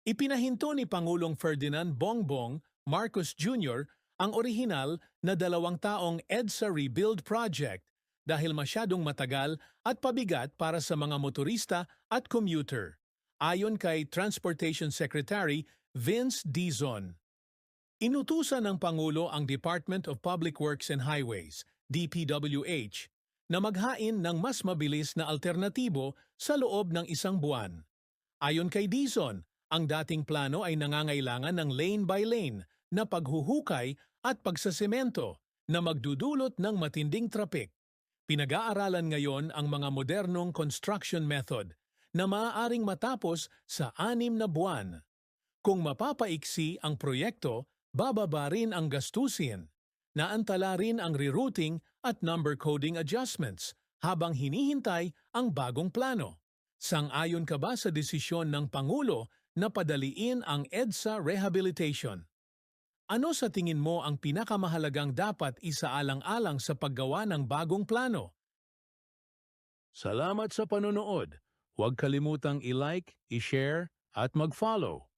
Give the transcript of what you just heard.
Ipinahinto ni Pangulong Ferdinand Bongbong Marcos Jr. ang orihinal na 2 taong EDSA Rebuild Project dahil masyadong matagal at pabigat para sa mga motorista at commuter. Ayon kay Transportation Secretary Vince Dizon. Inutusan ng Pangulo ang Department of Public Works and Highways, DPWH, na maghain ng mas mabilis na alternatibo sa loob ng 1 buwan. Ayon kay Dizon, ang dating plano ay nangangailangan ng lane-by-lane na paghuhukay at pagsasemento na magdudulot ng matinding trapik. Pinag-aaralan ngayon ang mga modernong construction method na maaaring matapos sa 6 na buwan. Kung mapapaiksi ang proyekto, bababa rin ang gastusin. Naantala rin ang rerouting at number coding adjustments habang hinihintay ang bagong plano. Sang-ayon ka ba sa desisyon ng Pangulo na padaliin ang EDSA rehabilitation? Ano sa tingin mo ang pinakamahalagang dapat isaalang-alang sa paggawa ng bagong plano? Salamat sa panonood. Huwag kalimutang i-like, i-share at mag-follow.